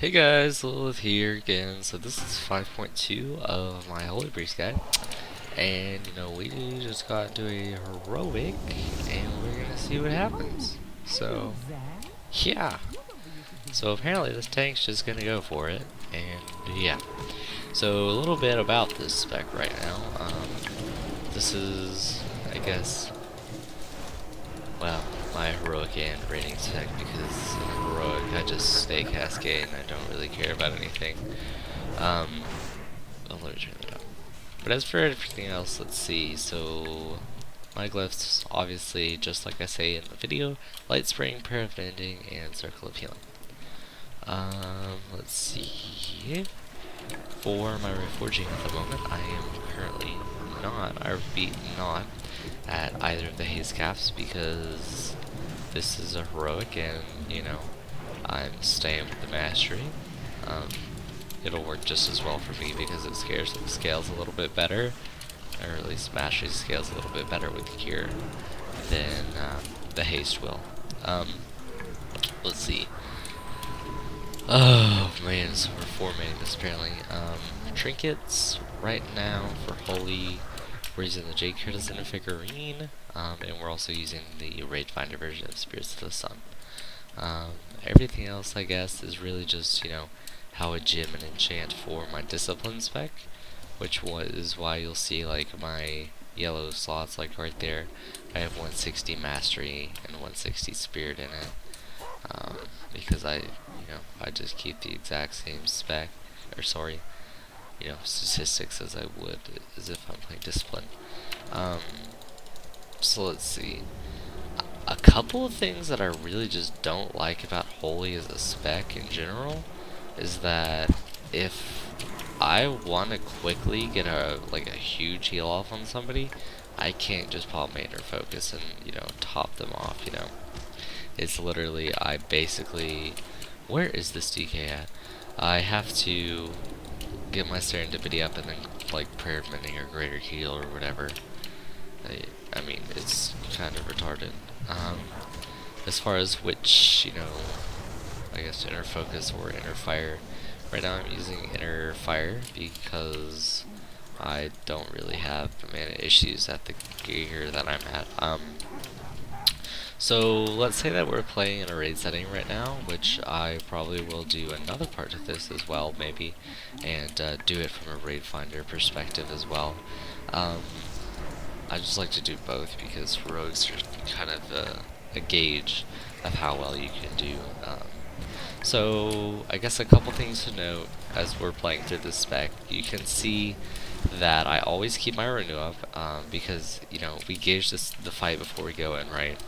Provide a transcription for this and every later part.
Hey guys, Lilith here again. So this is 5.2 of my Holy Priest guide. And we just got into a heroic and we're gonna see what happens. So yeah. So apparently this tank's just gonna go for it. And yeah. So a little bit about this spec right now. This is, I guess, well, my heroic and rating spec, because in heroic I just stay cascade and I don't really care about anything. Oh, let me turn that up. But as for everything else, let's see. So my glyphs, obviously, just like I say in the video: light spring, prayer of mending, and circle of healing. Let's see. For my reforging at the moment, I am currently not, I repeat, not at either of the haze caps, because this is a heroic and, I'm staying with the mastery. It'll work just as well for me because it scales a little bit better, or at least mastery scales a little bit better with cure than the haste will. Let's see. Oh man, so we're formatting this apparently. Trinkets right now for holy. We're using the Jade Courtesan figurine, and we're also using the Raid Finder version of Spirits of the Sun. Everything else, I guess, is really just, how a gem and enchant for my discipline spec, which is why you'll see, like, my yellow slots, like right there, I have 160 mastery and 160 spirit in it, because I just keep the exact same spec, or sorry, statistics as I would as if I'm playing discipline. So let's see. A couple of things that I really just don't like about Holy as a spec in general is that if I want to quickly get a huge heal off on somebody, I can't just pop Main or Focus and top them off. It's literally, I basically, where is this DK at? I have to get my serendipity up and then prayer of mending or greater heal or whatever. I mean, it's kind of retarded. As far as which, I guess inner focus or inner fire. Right now I'm using inner fire because I don't really have mana issues at the gear that I'm at. So let's say that we're playing in a raid setting right now, which I probably will do another part of this as well, maybe, and do it from a raid finder perspective as well. I just like to do both because rogues are kind of a gauge of how well you can do. So I guess a couple things to note as we're playing through this spec. You can see that I always keep my renew up because we gauge the fight before we go in, right?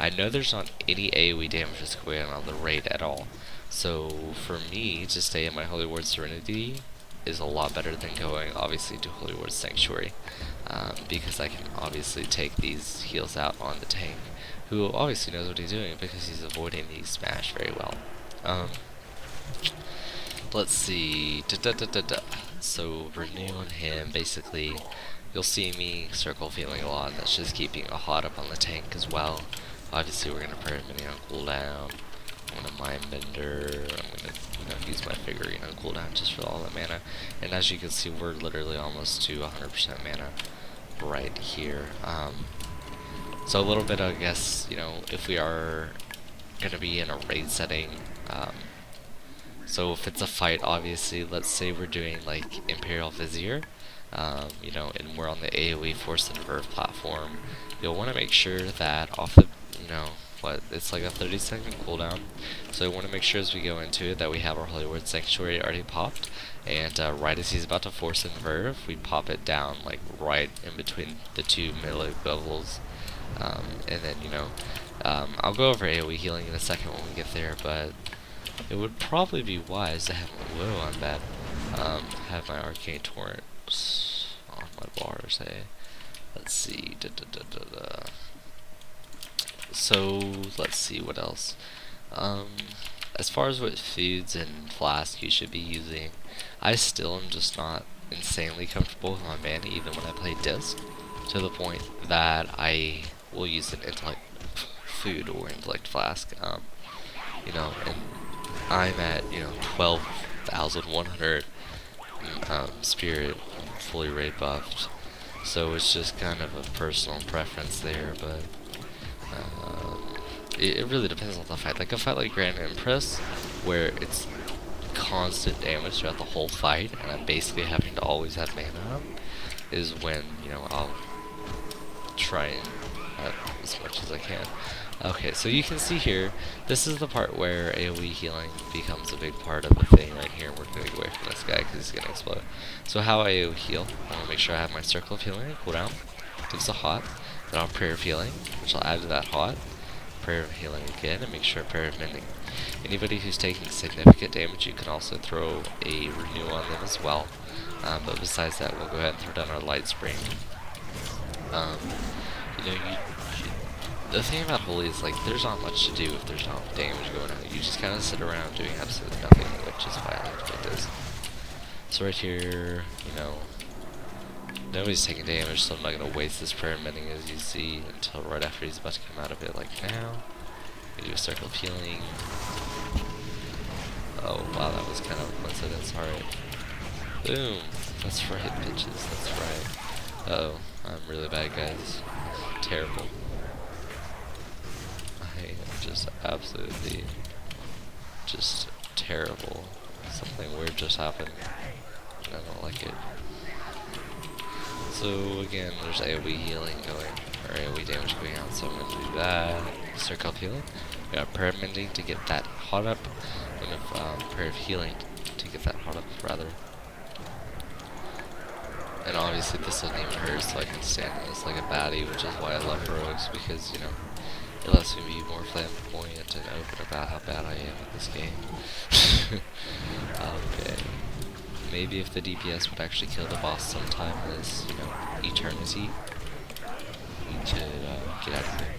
I know there's not any AoE damage that's going on the raid at all, so for me to stay in my Holy Ward Serenity is a lot better than going obviously to Holy Ward Sanctuary, because I can obviously take these heals out on the tank, who obviously knows what he's doing because he's avoiding the smash very well. Let's see, so renew on him, basically you'll see me circle feeling a lot. That's just keeping a hot up on the tank as well. Obviously we're gonna prayer mending on cooldown. I'm gonna mind bender. I'm gonna use my figurine on cooldown just for all that mana. And as you can see, we're literally almost to 100% mana right here. So a little bit, I guess, if we are gonna be in a raid setting. So if it's a fight, obviously, let's say we're doing like Imperial Vizier, and we're on the AoE Force and Verve platform. You'll want to make sure that off the, it's like a 30-second cooldown. So we want to make sure as we go into it that we have our Holy Word Sanctuary already popped, and right as he's about to Force and Verve, we pop it down right in between the two melee levels, and then I'll go over AoE healing in a second when we get there, but it would probably be wise to have my Woe on that, have my Arcane Torrent on my bar, say. Let's see, So, let's see what else. As far as what foods and flasks you should be using, I still am just not insanely comfortable with my mana even when I play Disc, to the point that I will use an intellect food or intellect flask, and I'm at, 12,100 spirit, fully raid buffed. So it's just kind of a personal preference there, but it really depends on the fight. Like a fight like Grand Empress, where it's constant damage throughout the whole fight, and I'm basically having to always have mana up, is when, I'll try and as much as I can. Okay, so you can see here, this is the part where AoE healing becomes a big part of the thing right here. We're going to get away from this guy because he's going to explode. So how I AoE heal, I want to make sure I have my circle of healing cooldown, gives a hot, then I'll prayer of healing, which I'll add to that hot, prayer of healing again, and make sure prayer of mending. Anybody who's taking significant damage, you can also throw a renew on them as well. But besides that, we'll go ahead and throw down our light spring. The thing about Holy is, like, there's not much to do if there's not damage going on. You just kind of sit around doing absolutely nothing, which is why I like this. So right here, nobody's taking damage, so I'm not going to waste this prayer mending, as you see, until right after he's about to come out of it, like now. We do a circle of healing. Oh, wow, that was kind of a coincidence. Alright. Boom. That's right, bitches. That's right. Uh oh, I'm really bad, guys. Terrible. I am just absolutely just terrible. Something weird just happened. I don't like it. So again, there's AoE healing going, or AoE damage going on, so I'm gonna do that. Circle of healing. We got prayer mending to get that hot up, and prayer of healing to get that hot up, rather. And obviously this doesn't even hurt, so I can stand this like a baddie, which is why I love heroics, because, it lets me be more flamboyant and open about how bad I am at this game. Okay. Maybe if the DPS would actually kill the boss sometime in this, eternity, we could get out of here.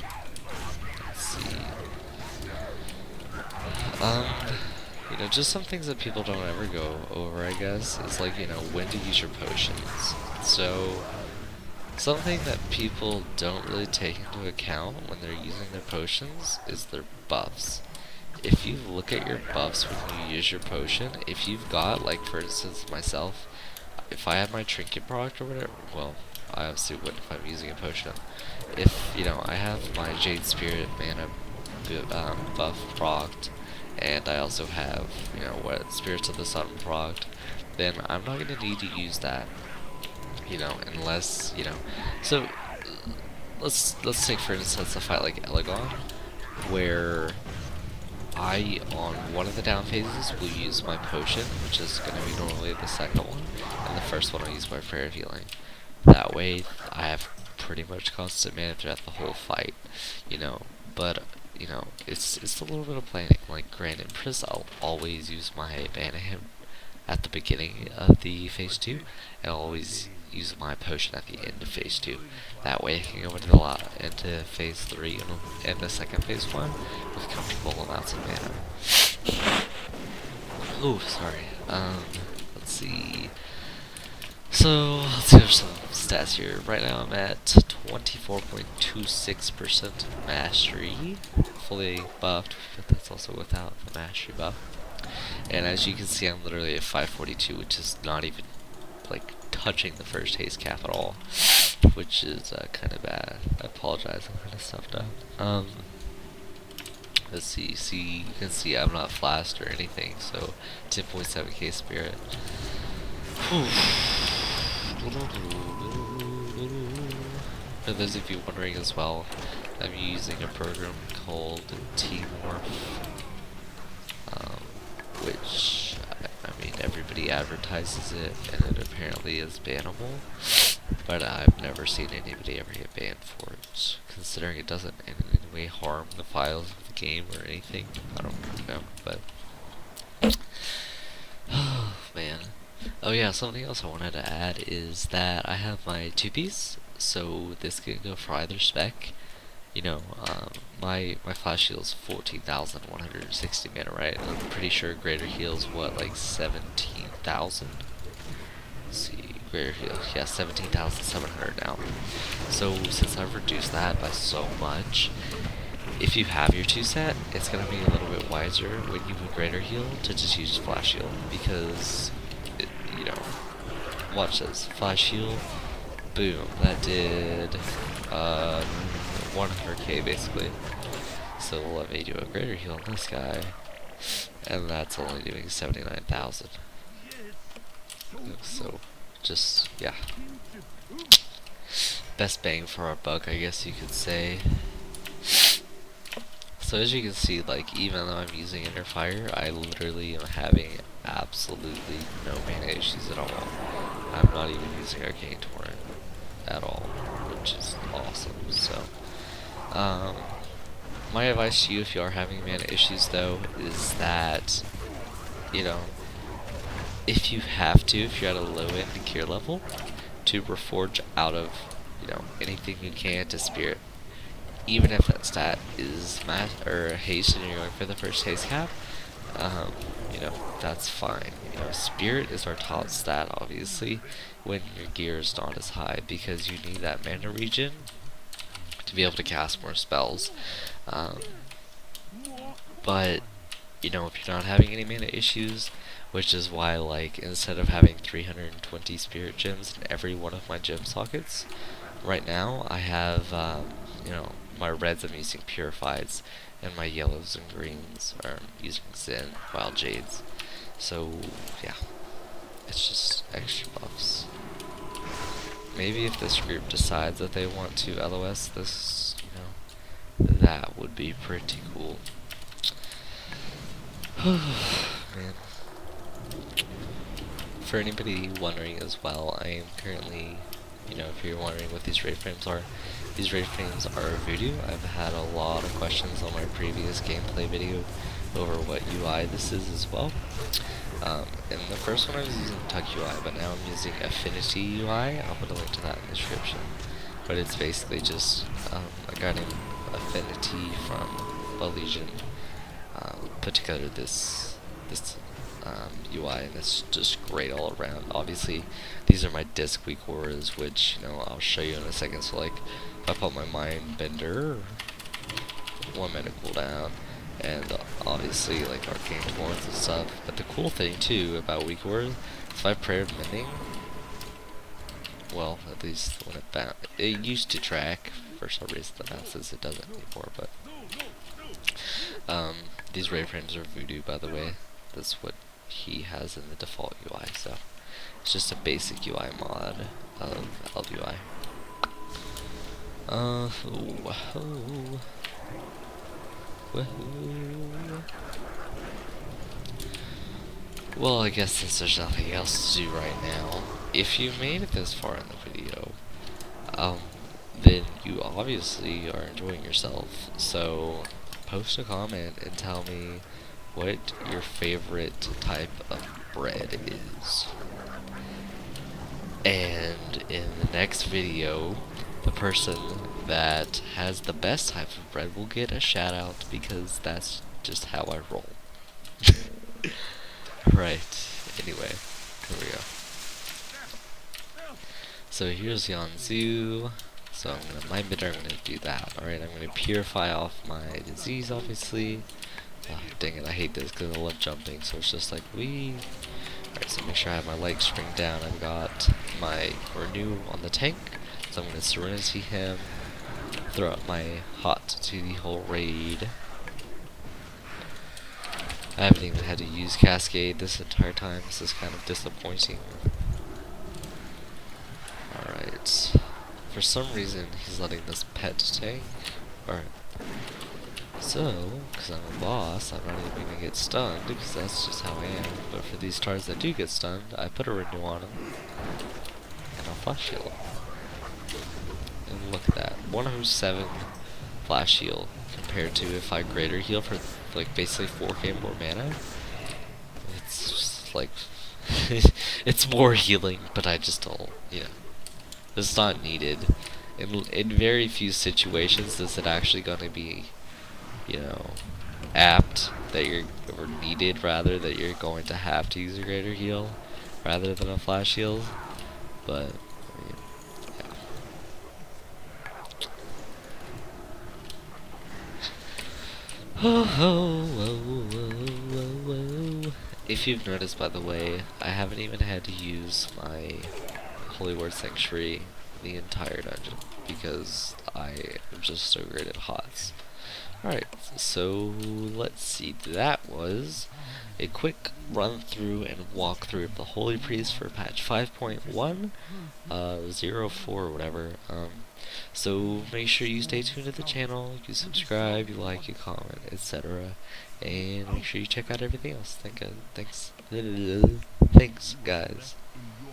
Let's see. Just some things that people don't ever go over, I guess, is like, when to use your potions. So, something that people don't really take into account when they're using their potions is their buffs. If you look at your buffs when you use your potion, if you've got, like, for instance, myself, if I have my trinket proc or whatever, well, I obviously would if I'm using a potion. If, I have my Jade Spirit mana buff procced, and I also have, Spirits of the Sun procced, then I'm not going to need to use that, unless, so, let's take for instance a fight like Elegon, where I, on one of the down phases, will use my potion, which is going to be normally the second one, and the first one I'll use my prayer of healing. That way, I have pretty much constant mana throughout the whole fight, but, it's a little bit of planning. Like Grand Empress, I'll always use my mana him at the beginning of the phase 2, and I'll always use my potion at the end of phase 2. That way I can go into phase 3 and the second phase 1 with comfortable amounts of mana. Oh, sorry. Let's see. So, let's go some stats here. Right now I'm at 24.26% mastery, fully buffed, but that's also without the mastery buff. And as you can see, I'm literally at 542, which is not even, like, touching the first haste cap at all, which is kind of bad. I apologize, I'm kind of stuffed up. Let's see, you can see I'm not flashed or anything, so 10.7k spirit. For those of you wondering as well, I'm using a program called T-Morph, which, I mean, everybody advertises it, and it apparently is bannable, but I've never seen anybody ever get banned for it, considering it doesn't in any way harm the files of the game or anything. I don't really know, but oh man. Oh yeah, something else I wanted to add is that I have my 2-piece, so this can go for either spec. My flash heal is 14,160 mana, right? And I'm pretty sure greater heal's what, like 17,000? Let's see, greater heal, yeah, 17,700 now. So since I've reduced that by so much, if you have your 2 set, it's gonna be a little bit wiser when you put greater heal to just use flash heal, because you know, watch this, flash heal, boom, that did 100k basically. So let me do a greater heal on this guy, and that's only doing 79,000. So just, yeah, best bang for our buck, I guess you could say. So as you can see, like, even though I'm using Inner Fire, I literally am having absolutely no mana issues at all. I'm not even using Arcane Torrent at all, which is awesome. So, my advice to you if you are having mana issues though, is that, you know, if you have to, if you're at a low end gear level, to reforge out of, you know, anything you can to Spirit. Even if that stat is mass or haste and you're going for the first haste cap, you know, that's fine. You know, Spirit is our top stat, obviously, when your gear is not as high, because you need that mana regen to be able to cast more spells. But, you know, if you're not having any mana issues, which is why, like, instead of having 320 Spirit gems in every one of my gem sockets, right now I have, you know, my reds I'm using Purifieds, and my yellows and greens are using Zen, Wild Jades. So, yeah, it's just extra buffs. Maybe if this group decides that they want to LOS this, you know, that would be pretty cool. Man. For anybody wondering as well, I am currently, you know, if you're wondering what these raid frames are Voodoo. I've had a lot of questions on my previous gameplay video over what UI this is as well. And the first one I was using Tuck UI, but now I'm using Affinity UI. I'll put a link to that in the description. But it's basically just a guy named Affinity from Legion put together this UI, and it's just great all around. Obviously, these are my disc weak auras, which, you know, I'll show you in a second. So, like, if I put my Mind Bender, 1 minute cooldown, and obviously, like, Arcane Torrents and stuff. But the cool thing, too, about weak auras, if I prayed Mending, well, at least when it used to track, for some reason the masses, it doesn't anymore, but, these raid frames are Voodoo, by the way. That's what he has in the default UI, so it's just a basic UI mod of LUI. Well, I guess since there's nothing else to do right now, if you made it this far in the video, then you obviously are enjoying yourself, so post a comment and tell me what your favorite type of bread is. And in the next video, the person that has the best type of bread will get a shout out, because that's just how I roll. Right, anyway, here we go. So here's Yanzu. So I'm gonna Mind Bender, I'm gonna do that. Alright, I'm gonna purify off my disease, obviously. Oh, dang it, I hate this because I love jumping, so it's just like, wee. Alright, so make sure I have my leg spring down. I've got my Renew on the tank, so I'm going to Serenity him, throw up my Hot to the whole raid. I haven't even had to use Cascade this entire time. This is kind of disappointing. Alright. For some reason, he's letting this pet tank. Alright. So, because I'm a boss, I'm not even going to get stunned, because that's just how I am. But for these stars that do get stunned, I put a Renew on them, and I'll flash heal. And look at that, 107 flash heal, compared to if I greater heal for, like, basically 4k more mana. It's just, like, it's more healing, but I just don't, you know, it's not needed. In very few situations is it actually going to be, you know, apt that you're, or needed rather, that you're going to have to use a greater heal rather than a flash heal. But yeah. If you've noticed, by the way, I haven't even had to use my Holy Word Sanctuary the entire dungeon because I am just so great at HOTS. Alright, so let's see. That was a quick run through and walkthrough of the Holy Priest for patch 5.1, 04 or whatever. So make sure you stay tuned to the channel, you subscribe, you like, you comment, etc. And make sure you check out everything else. Thanks, guys.